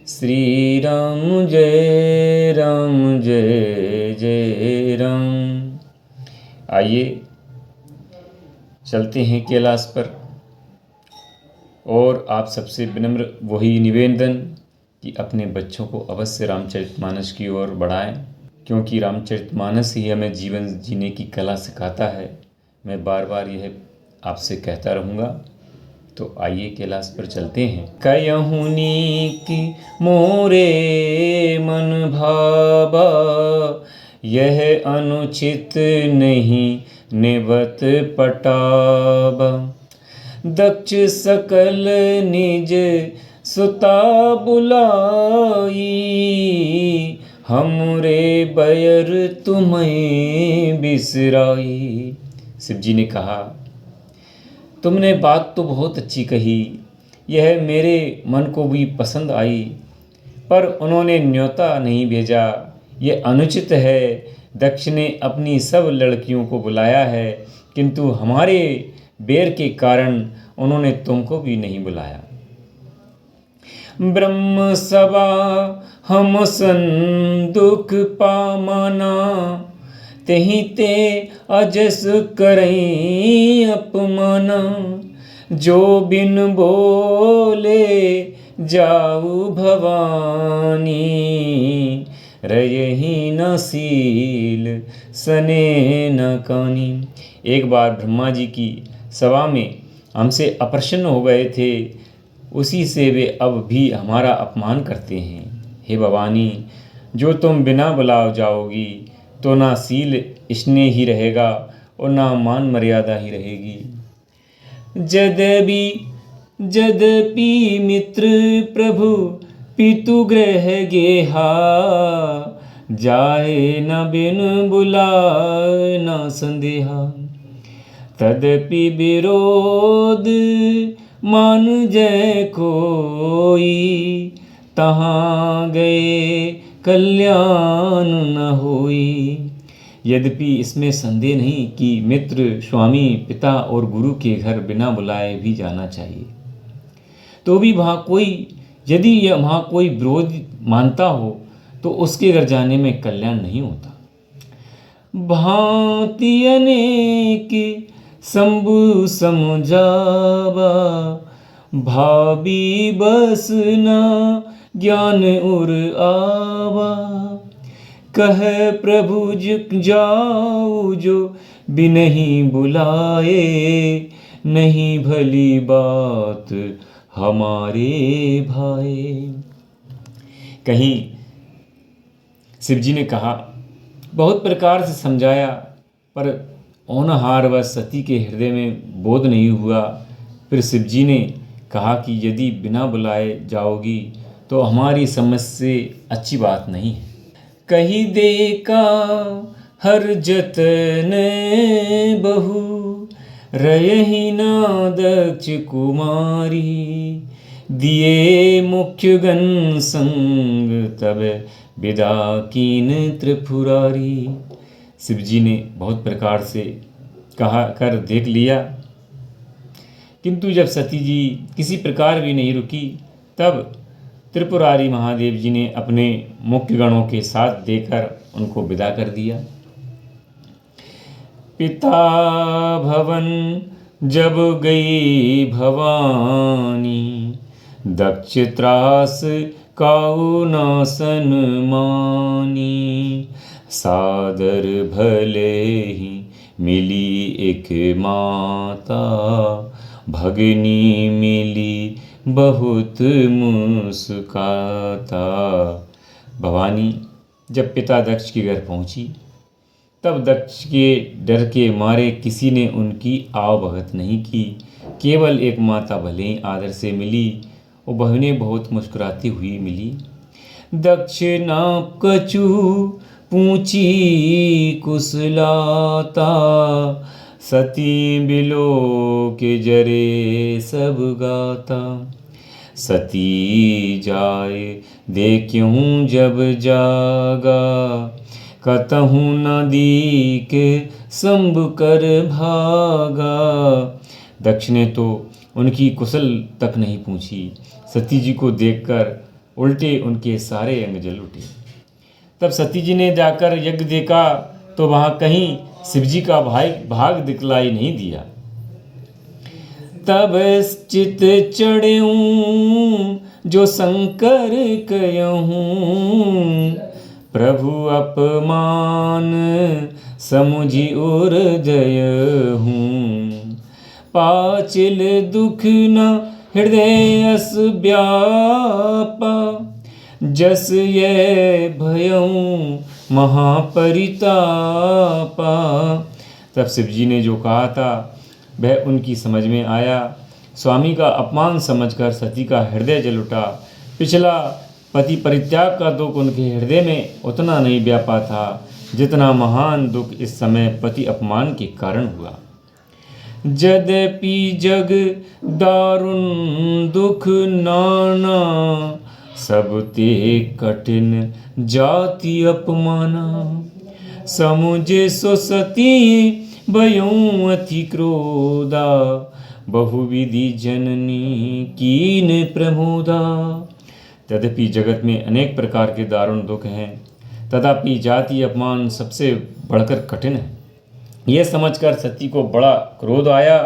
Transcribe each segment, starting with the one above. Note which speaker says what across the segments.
Speaker 1: श्री राम जय राम जय जय राम। आइए चलते हैं कैलाश पर, और आप सबसे विनम्र वही निवेदन कि अपने बच्चों को अवश्य रामचरितमानस की ओर बढ़ाएं, क्योंकि रामचरितमानस ही हमें जीवन जीने की कला सिखाता है। मैं बार बार यह आपसे कहता रहूँगा। तो आइए कैलाश पर चलते हैं। कयहुनी की मोरे मन भावा, यह अनुचित नहीं निवत पटावा। दक्ष सकल निज सुता बुलाई, हमरे बैर तुम्हें बिसराई। शिव जी ने कहा, तुमने बात तो बहुत अच्छी कही, यह मेरे मन को भी पसंद आई, पर उन्होंने न्योता नहीं भेजा, यह अनुचित है। दक्ष ने अपनी सब लड़कियों को बुलाया है, किंतु हमारे बैर के कारण उन्होंने तुमको भी नहीं बुलाया। ब्रह्म सभा हम सन दुख पामाना, तेहि ते अजस करई अपमाना। जो बिन बोले जाऊ भवानी, रयहि न सील सने न कानी। एक बार ब्रह्मा जी की सभा में हमसे अप्रसन्न हो गए थे, उसी से वे अब भी हमारा अपमान करते हैं। हे भवानी, जो तुम बिना बुलाव जाओगी तो ना सील स्नेह ही रहेगा और ना मान मर्यादा ही रहेगी। जदपि मित्र प्रभु पितु गृह गेहा, जाए न बिन बुलाए न संदेहा। तदपि विरोध मान जय कोई, तहाँ गए कल्याण न होई। यद्यपि इसमें संदेह नहीं कि मित्र, स्वामी, पिता और गुरु के घर बिना बुलाए भी जाना चाहिए, तो भी यदि वहाँ कोई विरोध मानता हो तो उसके घर जाने में कल्याण नहीं होता। भांति अनेक शंभु समझावा, भावी बस न ज्ञान उर आवा। कह प्रभु जाऊ जो बिनहि बुलाए, नहीं भली बात हमारे भाई। कहीं शिव जी ने कहा, बहुत प्रकार से समझाया, पर होनहार व सती के हृदय में बोध नहीं हुआ। फिर शिव जी ने कहा कि यदि बिना बुलाए जाओगी तो हमारी समझ से अच्छी बात नहीं है। कही देखा हर जतन बहु, रयहि ना दक्ष कुमारी। दिए मुख्य गण संग तब विदा कीन त्रिपुरारी। शिव जी ने बहुत प्रकार से कहा कर देख लिया, किंतु जब सती जी किसी प्रकार भी नहीं रुकी, तब त्रिपुरारी महादेव जी ने अपने मुख्य गणों के साथ देकर उनको विदा कर दिया। पिता भवन जब गई भवानी, दक्ष त्रास काऊ न सन्मानी। सादर भले ही मिली एक माता, भगनी मिली बहुत मुस्काता। भवानी जब पिता दक्ष के घर पहुंची, तब दक्ष के डर के मारे किसी ने उनकी आवभगत नहीं की। केवल एक माता भले ही आदर से मिली, वो बहनें बहुत मुस्कुराती हुई मिली। दक्ष नाप कछु पूछी कुशलाता, सती बिलो के जरे सब गाता। सती जाए देखूं जब जागा, कतहु नदी के संभ कर भागा। दक्ष ने तो उनकी कुशल तक नहीं पूछी। सती जी को देखकर उल्टे उनके सारे अंग जल उठे। तब सती जी ने जाकर यज्ञ देखा तो वहाँ कहीं शिवजी का भाग दिखलाई नहीं दिया। तब चित चढ़ूं जो शंकर कहूं, प्रभु अपमान समुझी और जय हूँ। पाचिल दुख न हृदय अस व्यापा, जस ये भयऊं महापरितापा। तब शिव जी ने जो कहा था वह उनकी समझ में आया। स्वामी का अपमान समझकर सती का हृदय जल उठा। पिछला पति परित्याग का दुख उनके हृदय में उतना नहीं व्यापा था जितना महान दुख इस समय पति अपमान के कारण हुआ। यद्यपि जग दारुण दुख नाना, सब ते कठिन जाति अपमाना। समुझे सो सती भयऊं अति क्रोधा, बहुविधि जननी कीन प्रमोदा। तदपि जगत में अनेक प्रकार के दारुण दुख हैं, तथापि जाति अपमान सबसे बढ़कर कठिन है। यह समझकर सती को बड़ा क्रोध आया।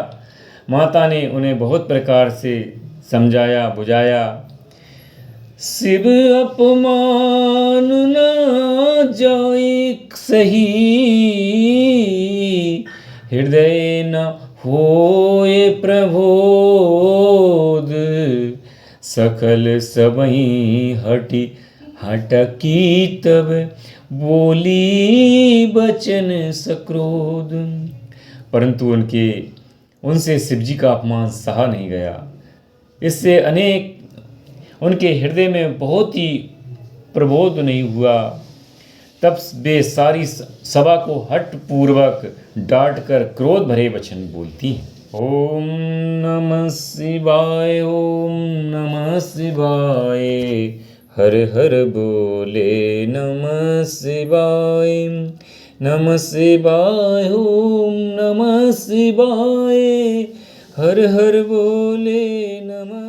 Speaker 1: माता ने उन्हें बहुत प्रकार से समझाया बुझाया। शिव अपमान न जाए सही, हृदय न होए प्रबोध। सकल सबहीं हटकी तब, बोली बचन सक्रोध। परंतु उनसे शिवजी का अपमान सहा नहीं गया। इससे उनके हृदय में बहुत ही प्रबोध नहीं हुआ। तब वे सारी सभा को हठ पूर्वक डांट कर क्रोध भरे वचन बोलती हैं। ओम नमः शिवाय, ओम नमः शिवाय, हर हर बोले नमः शिवाय, नमः शिवाय, ओम नमः शिवाय, हर हर बोले नमः।